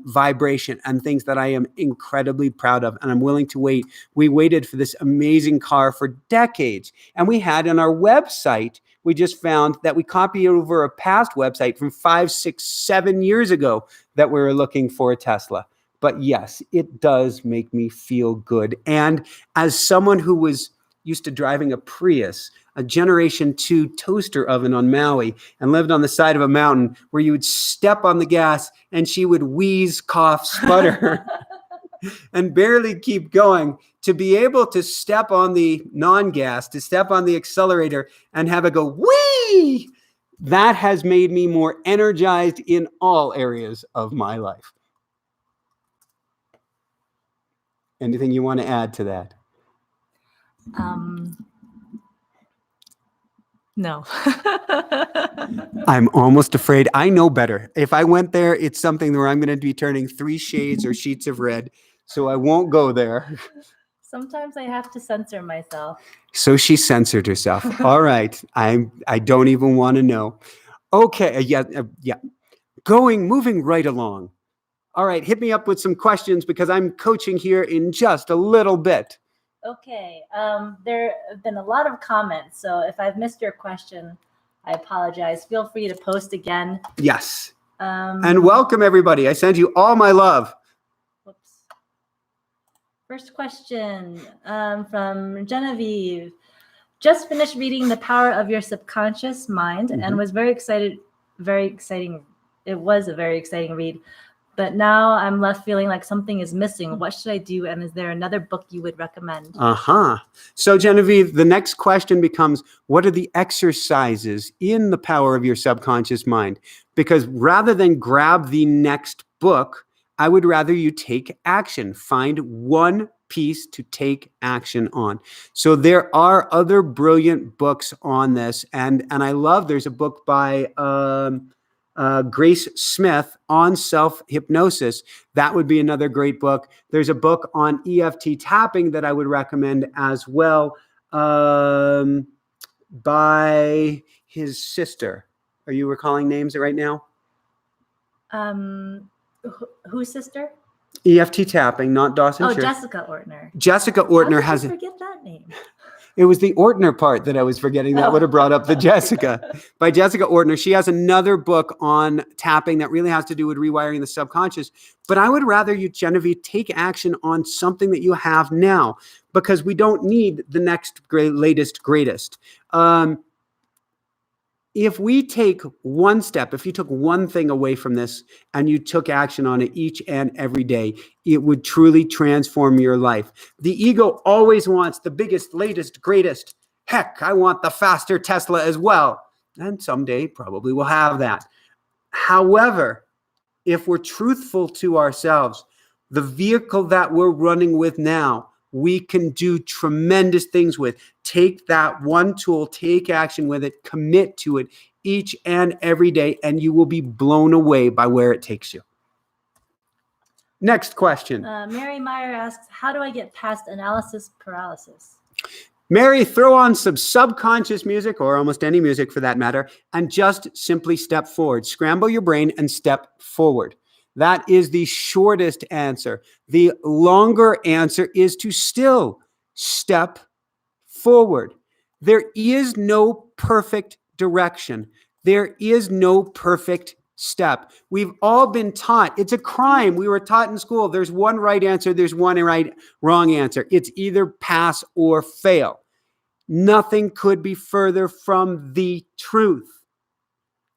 vibration and things that I am incredibly proud of. And I'm willing to wait. We waited for this amazing car for decades. And we had on our website, we just found that we copied over a past website from 5, 6, 7 years ago that we were looking for a Tesla. But yes, it does make me feel good. And as someone who was used to driving a Prius, a Generation 2 toaster oven on Maui, and lived on the side of a mountain where you would step on the gas and she would wheeze, cough, sputter, and barely keep going, to be able to step on the non-gas, to step on the accelerator and have it go whee, that has made me more energized in all areas of my life. Anything you want to add to that? No. I'm almost afraid. I know better. If I went there, it's something where I'm going to be turning 3 shades or sheets of red. So I won't go there. Sometimes I have to censor myself. So she censored herself. All right. I don't even want to know. Okay. Yeah. Moving right along. All right. Hit me up with some questions, because I'm coaching here in just a little bit. Okay. There have been a lot of comments. So if I've missed your question, I apologize. Feel free to post again. Yes. And welcome, everybody. I send you all my love. Whoops. First question from Genevieve. Just finished reading The Power of Your Subconscious Mind and was very excited. Very exciting. It was a very exciting read. But now I'm left feeling like something is missing. What should I do? And is there another book you would recommend? So Genevieve, the next question becomes, what are the exercises in The Power of Your Subconscious Mind? Because rather than grab the next book, I would rather you take action. Find one piece to take action on. So there are other brilliant books on this. And I love, there's a book by Grace Smith on self-hypnosis. That would be another great book. There's a book on EFT tapping that I would recommend as well, by his sister. Are you recalling names right now? Whose sister? EFT tapping, not Dawson. Oh, Jessica Ortner. Jessica Ortner How did you forget that name? It was the Ortner part that I was forgetting that would have brought up the Jessica. By Jessica Ortner. She has another book on tapping that really has to do with rewiring the subconscious. But I would rather you, Genevieve, take action on something that you have now, because we don't need the next latest, greatest. If we take one step, if you took one thing away from this and you took action on it each and every day, it would truly transform your life. The ego always wants the biggest, latest, greatest. Heck, I want the faster Tesla as well. And someday probably we'll have that. However, if we're truthful to ourselves, the vehicle that we're running with now, we can do tremendous things with. Take that one tool, take action with it, commit to it each and every day, and you will be blown away by where it takes you. Next question. Mary Meyer asks, how do I get past analysis paralysis? Mary, throw on some subconscious music, or almost any music for that matter, and just simply step forward. Scramble your brain and step forward. That is the shortest answer. The longer answer is to still step forward. There is no perfect direction. There is no perfect step. We've all been taught. It's a crime. We were taught in school. There's one right answer. There's one wrong answer. It's either pass or fail. Nothing could be further from the truth.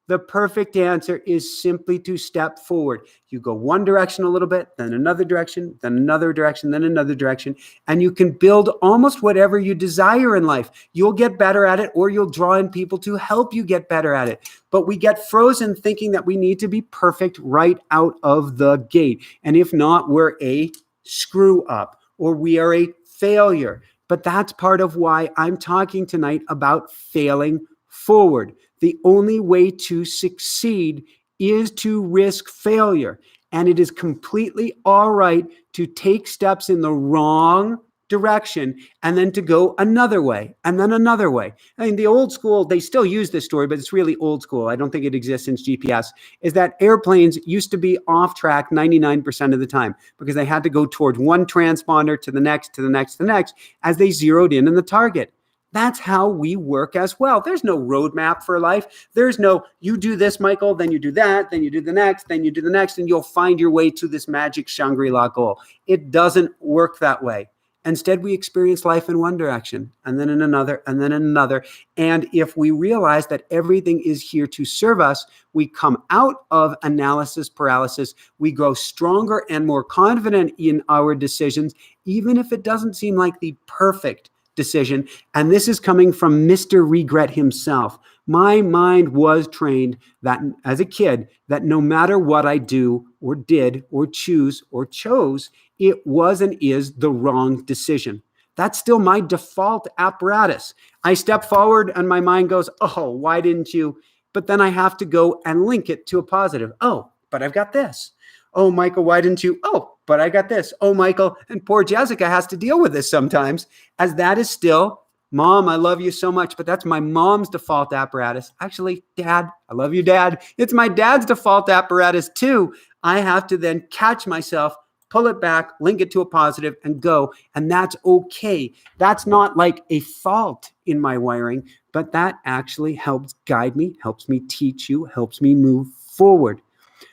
The perfect answer is simply to step forward. You go one direction a little bit, then another direction, then another direction, then another direction, and you can build almost whatever you desire in life. You'll get better at it, or you'll draw in people to help you get better at it. But we get frozen thinking that we need to be perfect right out of the gate. And if not, we're a screw up, or we are a failure. But that's part of why I'm talking tonight about failing forward. The only way to succeed is to risk failure. And it is completely all right to take steps in the wrong direction and then to go another way and then another way. I mean, the old school, they still use this story, but it's really old school. I don't think it exists since GPS, is that airplanes used to be off track 99% of the time because they had to go towards one transponder to the next, to the next, to the next, as they zeroed in on the target. That's how we work as well. There's no roadmap for life. There's no, you do this, Michael, then you do that, then you do the next, then you do the next, and you'll find your way to this magic Shangri-La goal. It doesn't work that way. Instead, we experience life in one direction, and then in another, and then in another. And if we realize that everything is here to serve us, we come out of analysis paralysis. We grow stronger and more confident in our decisions, even if it doesn't seem like the perfect decision. And this is coming from Mr. Regret himself. My mind was trained that as a kid, that no matter what I do or did or choose or chose, it was and is the wrong decision. That's still my default apparatus. I step forward and my mind goes, oh, why didn't you? But then I have to go and link it to a positive. Oh, but I've got this. Oh, Michael, why didn't you? Oh, but I got this. Oh, Michael, and poor Jessica has to deal with this sometimes, as that is still, Mom, I love you so much, but that's my mom's default apparatus. Actually, Dad, I love you, Dad. It's my dad's default apparatus too. I have to then catch myself, pull it back, link it to a positive, and go. And that's okay. That's not like a fault in my wiring, but that actually helps guide me, helps me teach you, helps me move forward.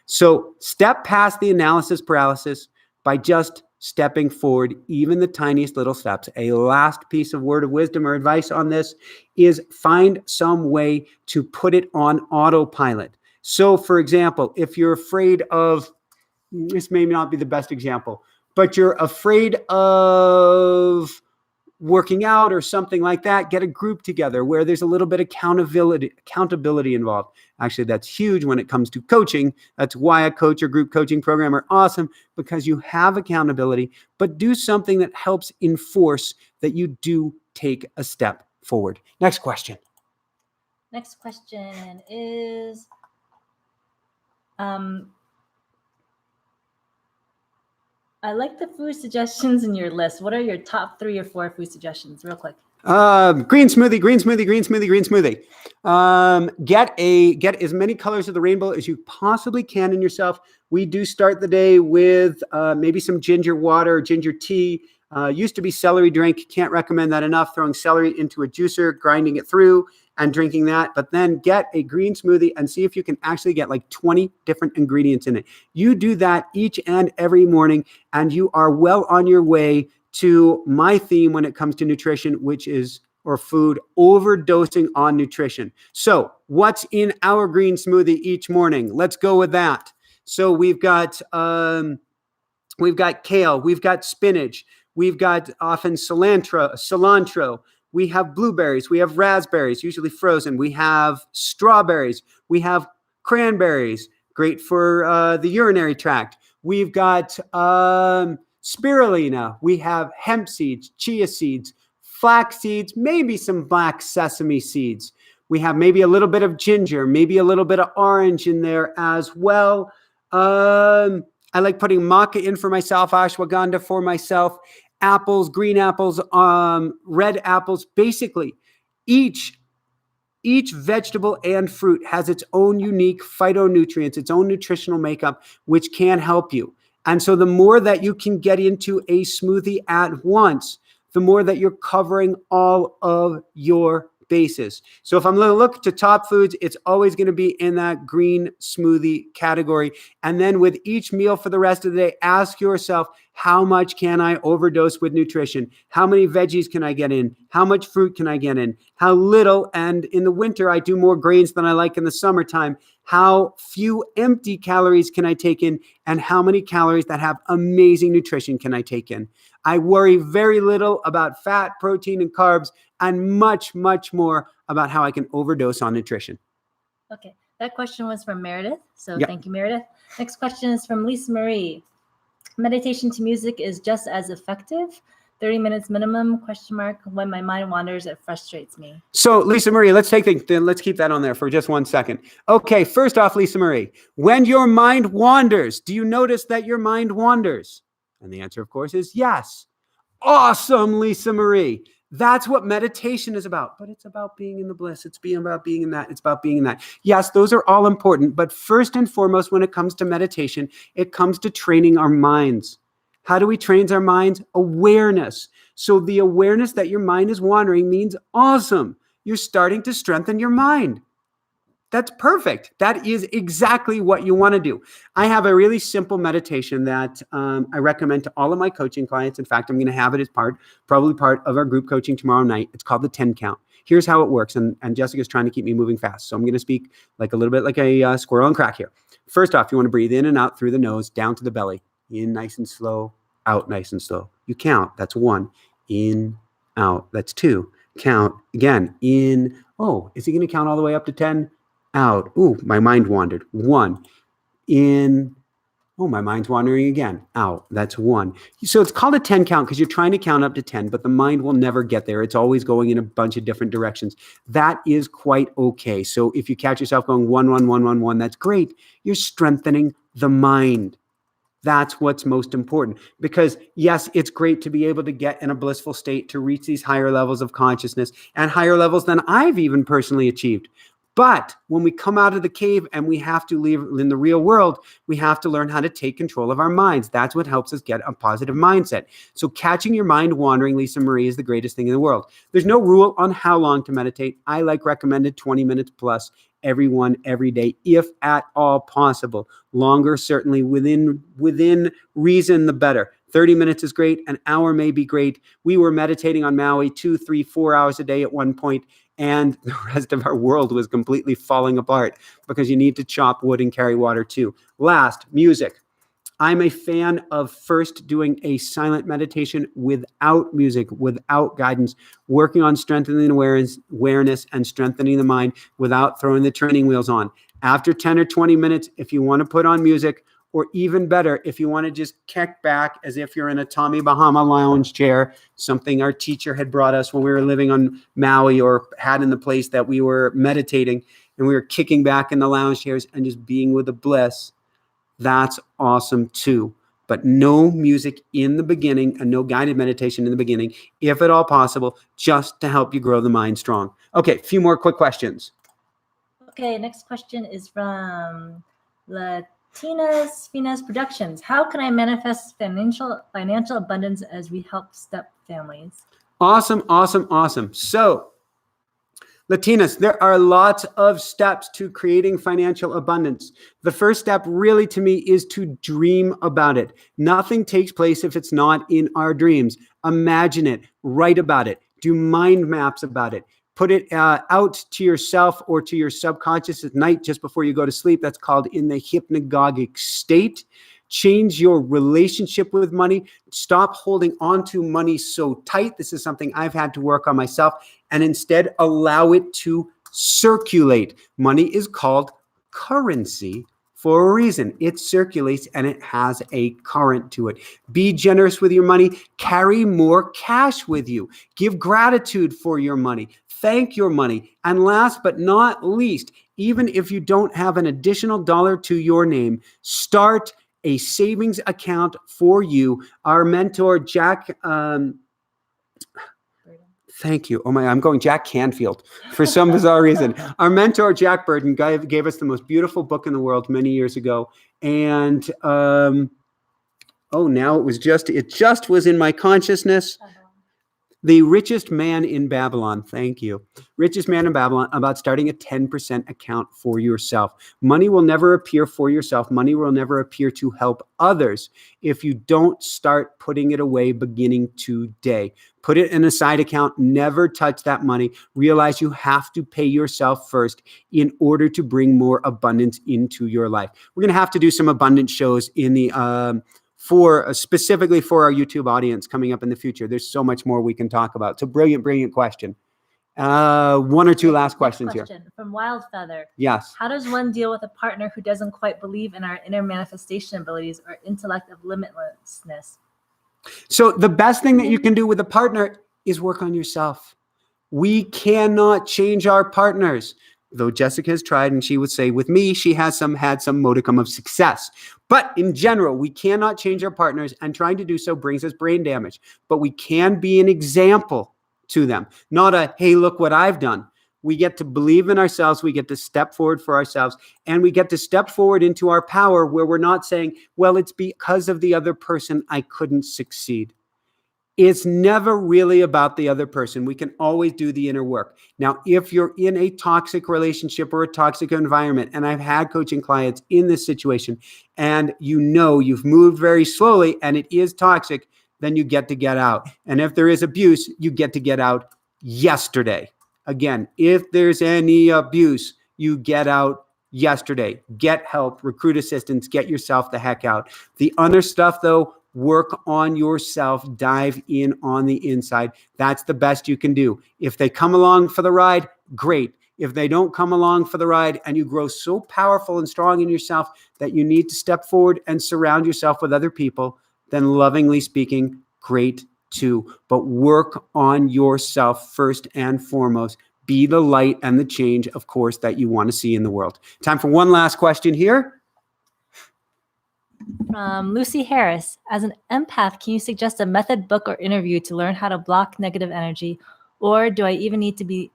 So step past the analysis paralysis by just stepping forward, even the tiniest little steps. A last piece of word of wisdom or advice on this is find some way to put it on autopilot. So, for example, if you're afraid of, this may not be the best example, but you're afraid of working out or something like that, get a group together where there's a little bit of accountability involved. Actually, that's huge when it comes to coaching. That's why a coach or group coaching program are awesome, because you have accountability, but do something that helps enforce that you do take a step forward. Next question. Next question is, I like the food suggestions in your list. What are your top 3 or 4 food suggestions? Real quick. Green smoothie, green smoothie, green smoothie, green smoothie. Get as many colors of the rainbow as you possibly can in yourself. We do start the day with maybe some ginger water, ginger tea. Used to be celery drink. Can't recommend that enough. Throwing celery into a juicer, grinding it through, and drinking that. But then get a green smoothie and see if you can actually get like 20 different ingredients in it. You do that each and every morning, and you are well on your way to my theme when it comes to nutrition, which is, or food, overdosing on nutrition. So what's in our green smoothie each morning? Let's go with that. So we've got kale, we've got spinach, we've got often cilantro, We have blueberries. We have raspberries, usually frozen. We have strawberries. We have cranberries, great for the urinary tract. We've got spirulina. We have hemp seeds, chia seeds, flax seeds, maybe some black sesame seeds. We have maybe a little bit of ginger, maybe a little bit of orange in there as well. I like putting maca in for myself, ashwagandha for myself, apples, green apples, red apples. Basically, each vegetable and fruit has its own unique phytonutrients, its own nutritional makeup, which can help you. And so the more that you can get into a smoothie at once, the more that you're covering all of your bases. So if I'm going to look to top foods, it's always going to be in that green smoothie category. And then with each meal for the rest of the day, ask yourself, how much can I overdose with nutrition? How many veggies can I get in? How much fruit can I get in? How little? And in the winter, I do more grains than I like in the summertime. How few empty calories can I take in? And how many calories that have amazing nutrition can I take in? I worry very little about fat, protein, and carbs, and much, much more about how I can overdose on nutrition. Okay, that question was from Meredith. So Yep. Thank you, Meredith. Next question is from Lisa Marie. Meditation to music is just as effective. 30 minutes minimum, question mark. When my mind wanders, it frustrates me. So Lisa Marie, let's keep that on there for just 1 second. Okay, first off, Lisa Marie, when your mind wanders, do you notice that your mind wanders? And the answer, of course, is yes. Awesome, Lisa Marie. That's what meditation is about. But it's about being in the bliss. It's about being in that. It's about being in that. Yes, those are all important. But first and foremost, when it comes to meditation, it comes to training our minds. How do we train our minds? Awareness. So the awareness that your mind is wandering means awesome. You're starting to strengthen your mind. That's perfect. That is exactly what you want to do. I have a really simple meditation that I recommend to all of my coaching clients. In fact, I'm going to have it as probably part of our group coaching tomorrow night. It's called the 10 count. Here's how it works. And Jessica's trying to keep me moving fast. So I'm going to speak like a little bit like a squirrel on crack here. First off, you want to breathe in and out through the nose, down to the belly. In nice and slow, out nice and slow. You count. That's 1. In, out. That's 2. Count again. In. Oh, is he going to count all the way up to 10? Out. Ooh, my mind wandered. 1. In. Oh, my mind's wandering again. Out. That's 1. So it's called a 10 count because you're trying to count up to 10, but the mind will never get there. It's always going in a bunch of different directions. That is quite okay. So if you catch yourself going 1, 1, 1, 1, 1, that's great. You're strengthening the mind. That's what's most important, because yes, it's great to be able to get in a blissful state to reach these higher levels of consciousness and higher levels than I've even personally achieved. But when we come out of the cave and we have to live in the real world, we have to learn how to take control of our minds. That's what helps us get a positive mindset. So catching your mind wandering, Lisa Marie, is the greatest thing in the world. There's no rule on how long to meditate. I recommended 20 minutes plus every day, if at all possible. Longer, certainly within reason, the better. 30 minutes is great. An hour may be great. We were meditating on Maui 2, 3, 4 hours a day at one point, and the rest of our world was completely falling apart because you need to chop wood and carry water too. Last, music. I'm a fan of first doing a silent meditation without music, without guidance, working on strengthening awareness and strengthening the mind without throwing the training wheels on. After 10 or 20 minutes, if you want to put on music, or even better, if you want to just kick back as if you're in a Tommy Bahama lounge chair, something our teacher had brought us when we were living on Maui or had in the place that we were meditating, and we were kicking back in the lounge chairs and just being with the bliss, that's awesome too. But no music in the beginning and no guided meditation in the beginning, if at all possible, just to help you grow the mind strong. Okay, a few more quick questions. Okay, next question is from Latinas Finas Productions. How can I manifest financial abundance as we help step families? Awesome. So, Latinas, there are lots of steps to creating financial abundance. The first step really to me is to dream about it. Nothing takes place if it's not in our dreams. Imagine it, write about it, do mind maps about it. Put it out to yourself or to your subconscious at night just before you go to sleep. That's called in the hypnagogic state. Change your relationship with money. Stop holding on to money so tight. This is something I've had to work on myself, and instead allow it to circulate. Money is called currency for a reason. It circulates and it has a current to it. Be generous with your money. Carry more cash with you. Give gratitude for your money. Thank your money. And last but not least, even if you don't have an additional dollar to your name, start a savings account for you. Our mentor, Jack, thank you. Oh my, I'm going Jack Canfield for some bizarre reason. Our mentor, Jack Burton, gave us the most beautiful book in the world many years ago. And now it just was in my consciousness. The Richest Man in Babylon. Thank you. Richest Man in Babylon, about starting a 10% account for yourself. Money will never appear for yourself. Money will never appear to help others if you don't start putting it away beginning today. Put it in a side account. Never touch that money. Realize you have to pay yourself first in order to bring more abundance into your life. We're going to have to do some abundance shows in the specifically for our YouTube audience coming up in the future. There's so much more we can talk about. So brilliant question. One or two last questions here. From Wild Feather. Yes. How does one deal with a partner who doesn't quite believe in our inner manifestation abilities or intellect of limitlessness? So the best thing that you can do with a partner is work on yourself. We cannot change our partners. Though Jessica has tried, and she would say with me, she had some modicum of success. But in general, we cannot change our partners, and trying to do so brings us brain damage. But we can be an example to them, not a, hey, look what I've done. We get to believe in ourselves. We get to step forward for ourselves, and we get to step forward into our power where we're not saying, well, it's because of the other person I couldn't succeed. It's never really about the other person. We can always do the inner work. Now, if you're in a toxic relationship or a toxic environment, and I've had coaching clients in this situation, and you know you've moved very slowly and it is toxic, then you get to get out. And if there is abuse, you get to get out yesterday. Again, if there's any abuse, you get out yesterday. Get help, recruit assistance, get yourself the heck out. The other stuff, though, work on yourself, dive in on the inside. That's the best you can do. If they come along for the ride, great. If they don't come along for the ride and you grow so powerful and strong in yourself that you need to step forward and surround yourself with other people, then lovingly speaking, great too. But work on yourself first and foremost. Be the light and the change, of course, that you want to see in the world. Time for one last question here. From Lucy Harris, as an empath, can you suggest a method, book, or interview to learn how to block negative energy, or do I even need to be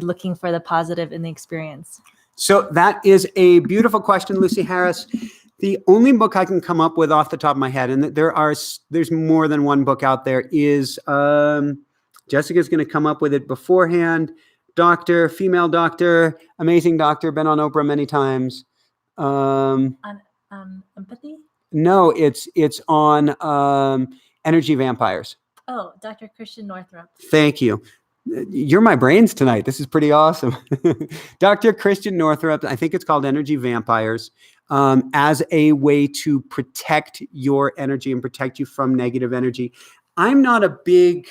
looking for the positive in the experience? So that is a beautiful question, Lucy Harris. The only book I can come up with off the top of my head, and there's more than one book out there, is Jessica's going to come up with it beforehand. Female doctor, amazing doctor, been on Oprah many times. Empathy? No, it's on energy vampires. Oh, Dr. Christian Northrup. Thank you. You're my brains tonight. This is pretty awesome. Dr. Christian Northrup, I think it's called Energy Vampires, as a way to protect your energy and protect you from negative energy. I'm not a big...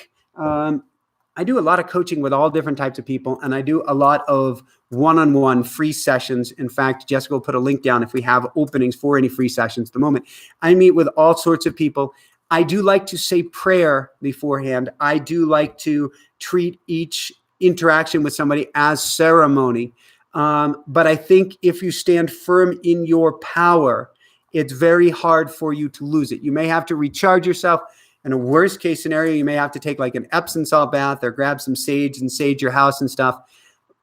I do a lot of coaching with all different types of people, and I do a lot of one-on-one free sessions. In fact, Jessica will put a link down if we have openings for any free sessions at the moment. I meet with all sorts of people. I do like to say prayer beforehand. I do like to treat each interaction with somebody as ceremony. But I think if you stand firm in your power, it's very hard for you to lose it. You may have to recharge yourself. In a worst case scenario, you may have to take like an Epsom salt bath or grab some sage and sage your house and stuff.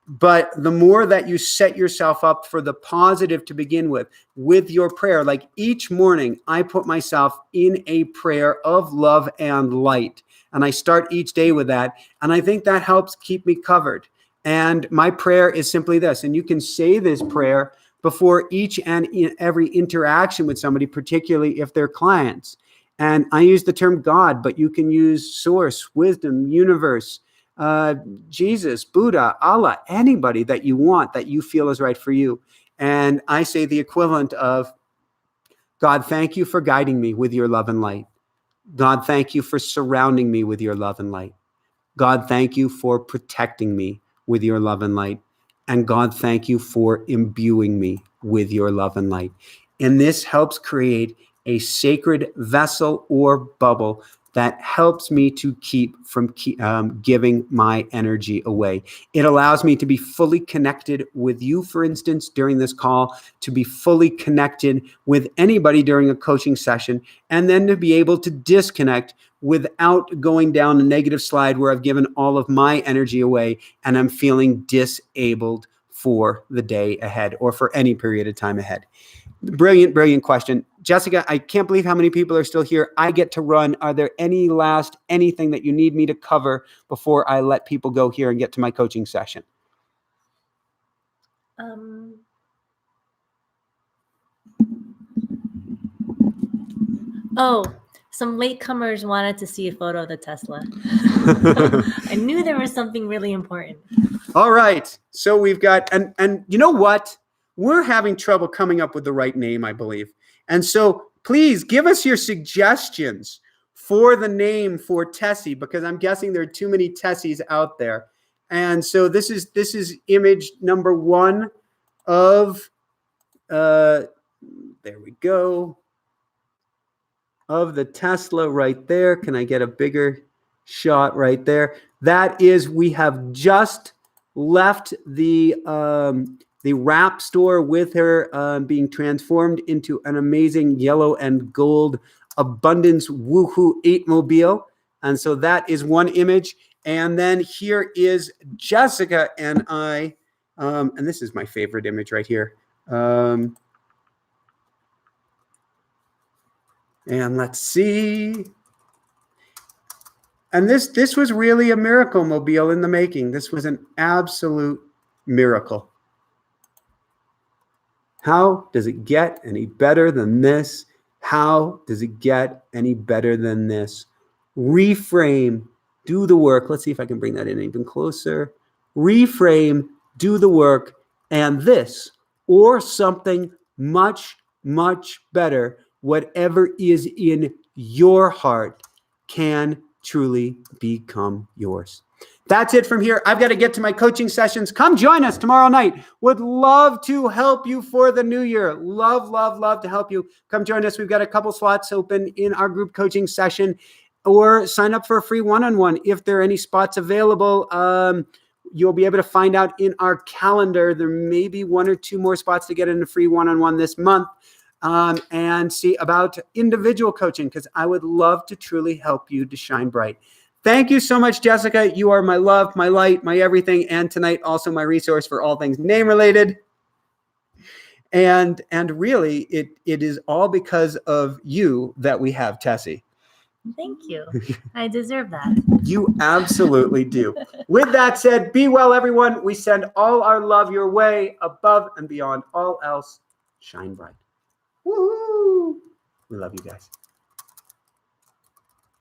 But the more that you set yourself up for the positive to begin with your prayer, like each morning, I put myself in a prayer of love and light. And I start each day with that. And I think that helps keep me covered. And my prayer is simply this. And you can say this prayer before each and every interaction with somebody, particularly if they're clients. And I use the term God, but you can use source, wisdom, universe, Jesus, Buddha, Allah, anybody that you want, that you feel is right for you. And I say the equivalent of, God, thank you for guiding me with your love and light. God, thank you for surrounding me with your love and light. God, thank you for protecting me with your love and light. And God, thank you for imbuing me with your love and light. And this helps create a sacred vessel or bubble that helps me to keep from giving my energy away. It allows me to be fully connected with you, for instance, during this call, to be fully connected with anybody during a coaching session, and then to be able to disconnect without going down a negative slide where I've given all of my energy away and I'm feeling disabled for the day ahead or for any period of time ahead. Brilliant, brilliant question. Jessica, I can't believe how many people are still here. I get to run. Are there anything that you need me to cover before I let people go here and get to my coaching session? Oh, some latecomers wanted to see a photo of the Tesla. I knew there was something really important. All right. So we've got, and you know what? We're having trouble coming up with the right name, I believe. And so please give us your suggestions for the name for Tessie, because I'm guessing there are too many Tessies out there. And so this is image number 1 of, there we go, of the Tesla right there. Can I get a bigger shot right there? That is, we have just left the wrap store with her being transformed into an amazing yellow and gold abundance woohoo 8-mobile. And so that is one image. And then here is Jessica and I, and this is my favorite image right here. And let's see. And this was really a miracle mobile in the making. This was an absolute miracle. How does it get any better than this? How does it get any better than this? Reframe, do the work. Let's see if I can bring that in even closer. Reframe, do the work, and this, or something much, much better, whatever is in your heart, can truly become yours. That's it from here. I've got to get to my coaching sessions. Come join us tomorrow night. Would love to help you for the new year. Love, love, love to help you. Come join us. We've got a couple slots open in our group coaching session, or sign up for a free one-on-one if there are any spots available. You'll be able to find out in our calendar. There may be 1 or 2 more spots to get in a free one-on-one this month. And see about individual coaching, because I would love to truly help you to shine bright. Thank you so much, Jessica. You are my love, my light, my everything, and tonight also my resource for all things name related. And really, it is all because of you that we have Tessie. Thank you. I deserve that. You absolutely do. With that said, be well, everyone. We send all our love your way, above and beyond all else. Shine bright. Woo! We love you guys.